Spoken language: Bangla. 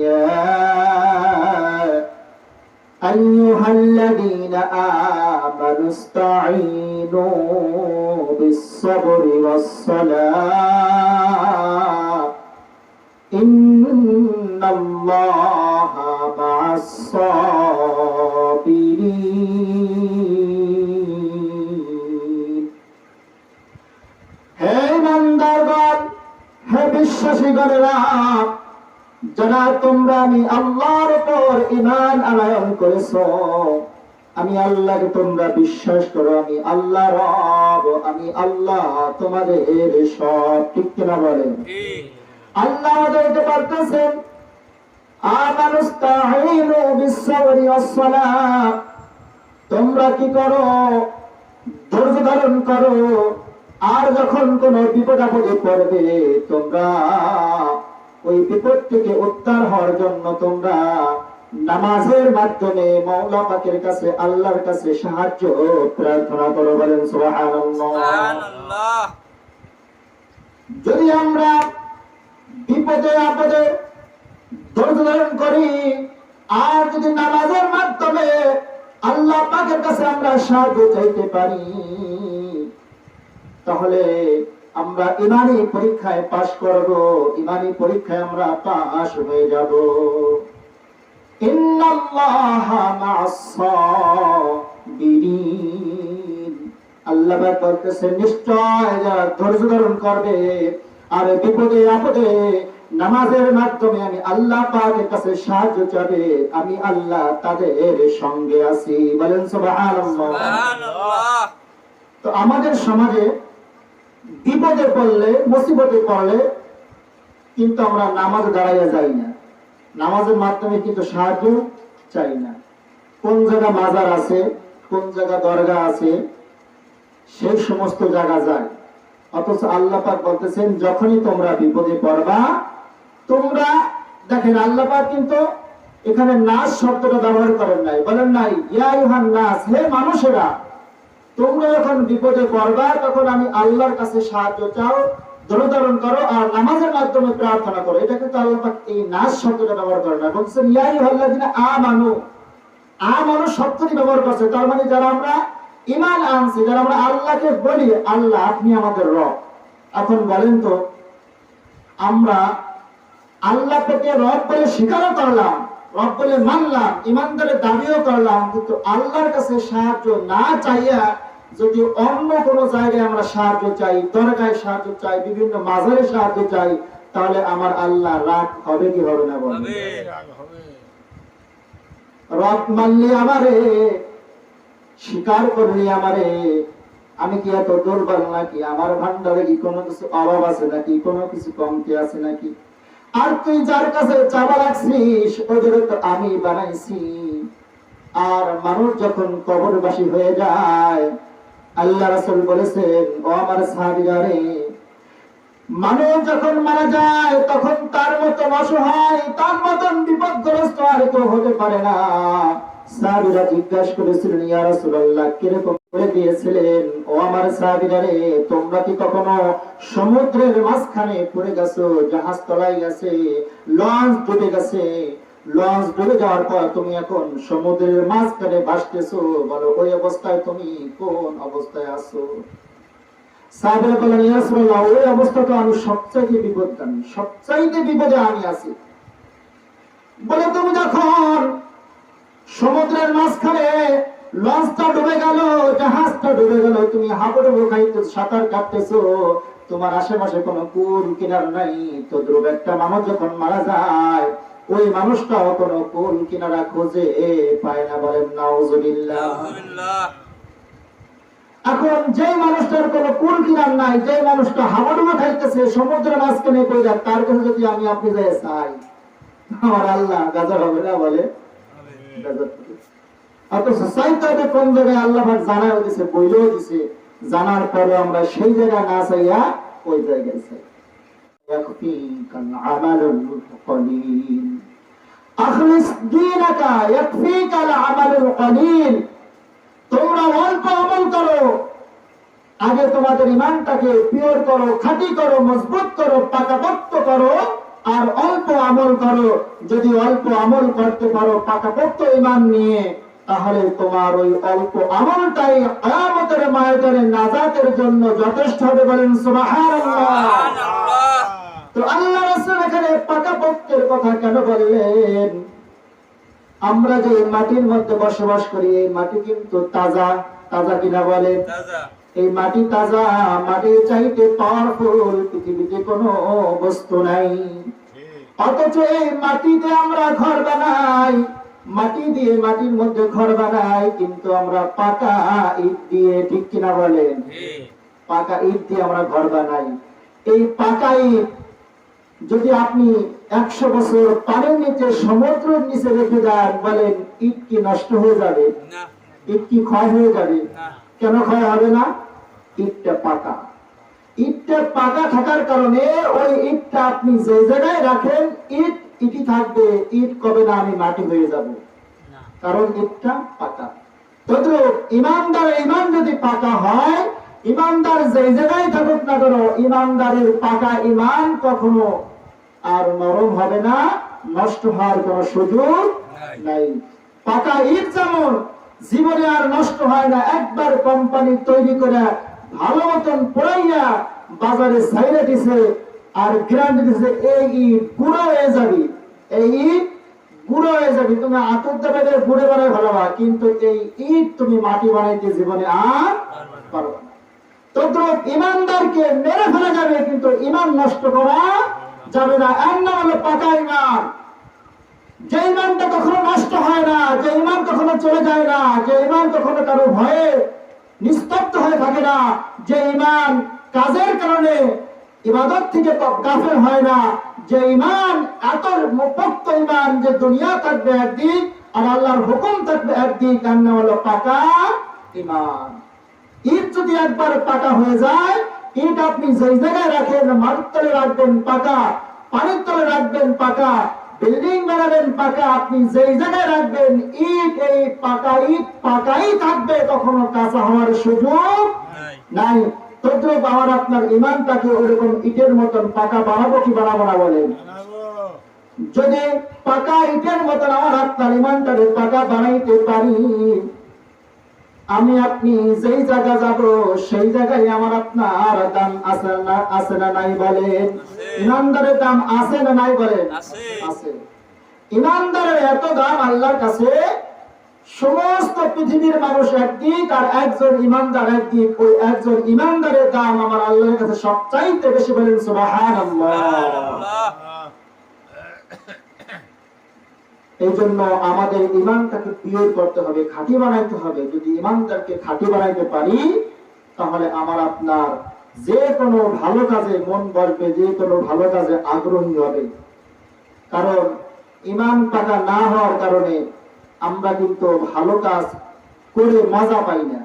يا أيها الذين آمنوا استعينوا بالصبر والصلاة إن الله مع الصابرين হে ইমানদারগণ, হে বিশ্বাসীগণেরা, যারা তোমরা আমি আল্লাহর উপর ঈমান আনয়ন করেছো, আমি আল্লাহকে তোমরা বিশ্বাস করো, আমি আল্লাহ রব, আমি আল্লাহ তোমাদের সব। ঠিক কিনা বলেন? আল্লাহ আমাদেরকে বলতেছেন আমানুস্তাঈনু বিস-সাবরি ওয়াস-সালাহ, তোমরা কি করো? ধৈর্য ধারণ করো, আর যখন কোন বিপদ আপদে পড়বে তোমরা ওই বিপদ থেকে উদ্ধার হওয়ার জন্য তোমরা নামাজের মাধ্যমে মাওলা পাকের কাছে, আল্লাহর কাছে সাহায্য প্রার্থনা করো। বলেন সুবহানাল্লাহ। যদি আমরা বিপদে আপদে ধৈর্য ধারণ করি, আর যদি নামাজের মাধ্যমে আল্লাহ পাকের কাছে আমরা সাহায্য চাইতে পারি, তাহলে আমরা ইমানি পরীক্ষায় পাশ করব, ইমানি পরীক্ষায় আমরা পাশ হয়ে যাব। ইন্নাল্লাহা মা'আস-সাবিরিন, আল্লাহ বলতেছেন নিশ্চয় যারা ধৈর্য ধারণ করবে আর বিপদে আপদে নামাজের মাধ্যমে আমি আল্লাহ পাকের কাছে সাহায্য চাবে, আমি আল্লাহ তাদের সঙ্গে আছি। বলেন সুবহানাল্লাহ। তো আমাদের সমাজে বিপদে পড়লে, মুসিবতে পড়লে কিন্তু আমরা নামাজে দাঁড়াইয়া যাই না, নামাজের মাধ্যমে কিন্তু সাহায্য চাই না। কোন জায়গা মাজার আছে, কোন জায়গা দরগা আছে, সেই সমস্ত জায়গা যায়। অথচ আল্লাহ পাক বলতেছেন যখনই তোমরা বিপদে পড়বা, তোমরা দেখেন আল্লাহ পাক কিন্তু এখানে নাস শব্দটা ব্যবহার করেন নাই, বলেন নাই ইয়া আইয়ুহান নাস, হে মানুষেরা, তোমরা যখন বিপদে পড়বা তখন আমি আল্লাহর কাছে সাহায্য চাও, ধৈর্য ধারণ করো আর নামাজের মাধ্যমে প্রার্থনা করো। এটা কিন্তু আল্লাহ পাক এই নাস শব্দটা ব্যবহার করেন না, বলছেন ইয়া আইয়ুহাল্লাযিনা আমানু। আমানু শব্দটি ব্যবহার করছে, তার মানে যারা আমরা ঈমান আনছি, যারা আমরা আল্লাহকে বলি আল্লাহ আপনি আমাদের রব। এখন বলেন তো, আমরা আল্লাহকে রব বলে স্বীকারও করলাম, রব বলে মানলাম, ঈমানদারের দাবিও করলাম, কিন্তু আল্লাহর কাছে সাহায্য না চাইয়া যদি অন্য কোন জায়গায় আমরা সাহায্য চাই, দরগায় সাহায্য চাই, বিভিন্ন মাজারে সাহায্য চাই, তাহলে আমার আল্লাহ রাগ হবে কি হবে না? বলেন রব মানলি আমারে, স্বীকার করলি আমারে, আমি কি এত দুর্বল নাকি? আমার ভান্ডারে কি কোনো কিছু অভাব আছে নাকি? কোনো কিছু কমতি আছে নাকি? আর তুই যার কাছে চাওয়া রাখছিস ওদের তো আমি বানাইছি। আর মানুষ যখন কবরবাসী হয়ে যায়, আল্লাহ রাসূল বলেছেন ও আমার সাহাবীরা রে, মানুষ যখন মারা যায় তখন তার মতন অসহায়, তার মতন বিপদগ্রস্ত আর কেউ হতে পারে না। সাহাবীরা জিজ্ঞাসা করেছিলেন ইয়া রাসূলুল্লাহ কিরকম করে দিয়েছিলেন? ও আমার সাহাবীরা রে, তোমরা কি কখনো সমুদ্রের মাঝখানে পড়ে গেছো, জাহাজ তলায় গেছে, লঞ্চ ডুবে গেছে, লঞ্চ ডুবে যাওয়ার পর তুমি এখন সমুদ্রের মাঝখানে ভাসতেছো, বলো ওই অবস্থায় তুমি কোন অবস্থায় আছো? সাহাবীরা বললেন ইয়া রাসূলুল্লাহ ওই অবস্থা তো আমি সবচাইতে বিপদগামী, সবচাইতে বিপদে আমি আছি। বলে তুমি যখন সমুদ্রের মাঝখানে লঞ্চটা ডুবে গেল, জাহাজটা ডুবে গেল, তুমি হাবুডুবু খাইতে সাঁতার কাটতেছো, তোমার আশেপাশে কোনো কুল কিনার নাই, তো ধ্রুব একটা মানুষ যখন মারা যায় ওই মানুষটাও কোনো কুল কিনারা খোঁজে পায় না। বলেন নাউজুবিল্লাহ। এখন যে মানুষটার কোনো কুল কিনার নাই, যে মানুষটা হাবুডুবু খাইতেছে সমুদ্রের মাঝখানে পড়ে যায়, তার কাছে যদি আমি আপনি যাই চাই, আমার আল্লাহ গাজর হবে না? বলে অথচ চাইতে কোন জায়গায় আল্লাহ পাক জানাও দিছে, বইলেও দিছে, জানার পরে আমরা সেই জায়গা না চাইয়া ওই জায়গায় চাই। ইয়াকফিকাল আমালুল কলিল, আখলিস দীনাকা ইয়াকফিকাল আমালুল কলিল। তোমরা অল্প আমল করো, আগে তোমাদের ঈমানটাকে পিওর করো, খাঁটি করো, মজবুত করো, পাকাপোক্ত করো, আর অল্প আমল করো। যদি অল্প আমল করতে পারো পাকাপোক্ত ঈমান নিয়ে, তাহলে তোমার ওই অল্প আমলটাই কিয়ামতের ময়দানে নাজাতের জন্য যথেষ্ট হবে। বলেন সুবহানাল্লাহ। তো আল্লাহ রাসূল এখানে পাকাপোক্তের কথা কেন বললেন? আমরা যে মাটির মধ্যে বসবাস করি, এই মাটি কিন্তু তাজা। তাজা কিনা বলেন? এই মাটি তাজা। মাটির চাইতে পাওয়ারফুল পৃথিবীতে কোনো বস্তু নাই। অথচ এই মাটিতে আমরা ঘর বানাই, মাটি দিয়ে মাটির মধ্যে ঘর বানাই, কিন্তু আমরা পাকা ইট দিয়ে, ঠিক কিনা বলেন? পাকা ইট দিয়ে আমরা ঘর বানাই। এই পাকা ইট যদি আপনি 100 বছর পানির নিচে, সমুদ্রের নিচে রেখে দেন, বলেন ইট কি নষ্ট হয়ে যাবে? ইট কি ক্ষয় হয়ে যাবে? কেন ক্ষয় হবে না? ইটটা পাকা। ইটটা পাকা থাকার কারণে ওই ইটটা আপনি যে জায়গায় রাখেন, ইট ইটই থাকবে। ইট কবে না আমি মাটি হয়ে যাব, কারণ ইটটা পাকা। তদ্রূপ ইমানদার ঈমান যদি পাকা হয়, ইমানদার যে জায়গায় থাকুক না কেন, ইমানদারের পাকা ঈমান কখনো আর নরম হবে না, নষ্ট হওয়ার কোনো সুযোগ নাই। পাকা ইট যেমন জীবনে আর নষ্ট হয় না, একবার কোম্পানি তৈরি করে ভালো মতন পড়াইয়া বাজারে ছাইরে দিছে আর গ্যারান্টি দিছে, এই ইট গুঁড়ো হয়ে যাবে, এই ইট গুঁড়ো হয়ে যাবে, তুমি আতর দেবে গুঁড়ে বানায় ভালোবা, কিন্তু এই ইট তুমি মাটি বানাইতে জীবনে আর পারবে না। তদ্রূপ ইমানদারকে মেরে ফেলা যাবে, কিন্তু ঈমান নষ্ট করা যাবে না। এর নাম হলো পাকা ঈমান। যে ঈমানটা কখনো নষ্ট হয় না, যে ঈমান কখনো চলে যায় না, যে ঈমান কখনো কারো ভয়ে নিস্তব্ধ হয়ে থাকে না, যে ঈমান কাজের কারণে ইবাদত থেকে গাফেল হয় না, যে ঈমান এত পক্ত ঈমান যে দুনিয়া থাকবে একদিক আর আল্লাহর হুকুম থাকবে একদিক, এর নাম হলো পাকা ঈমান। ইট যদি একবার পাকা হয়ে যায়, ইট আপনি যে জায়গায় রাখেন, মাটির তলে রাখবেন পাকা, পানির তলে রাখবেন পাকা, বিল্ডিং বানাবেন পাকা, আপনি যে জায়গায় রাখবেন ইট, এই পাকা ইট পাকাই থাকবে, কখনো কাঁচা হওয়ার সুযোগ নাই। তদ্রূপ আমার আপনার ঈমানটাকে ওরকম ইটের মতন পাকা বানাবো কি বানাবো না বলেন? যদি পাকা ইটের মতন আমার আপনার ঈমানটাকে পাকা বানাইতে পারি, আমি আপনি যেই জায়গা যাব সেই জায়গায় আমার আপনার দাম আছে না নাই বলেন? ইমানদারের দাম আছে না নাই বলেন? আছে। ইমানদারের এত দাম আল্লাহর কাছে, সমস্ত পৃথিবীর মানুষ একদিক আর একজন ইমানদার একদিক, ওই একজন ইমানদারের দাম আমার আল্লাহর কাছে সবচাইতে বেশি। বলেন সুবহানাল্লাহ। এই জন্য আমাদের ঈমানটাকে পিওর করতে হবে, খাঁটি বানাইতে হবে। যদি ঈমানদারকে খাঁটি বানাইতে পারি, তাহলে আমার আপনার যে কোনো ভালো কাজে মন বসবে, যে কোনো ভালো কাজে আগ্রহী হবে। কারণ ঈমান পাকা না হওয়ার কারণে আমরা কিন্তু ভালো কাজ করে মজা পাই না।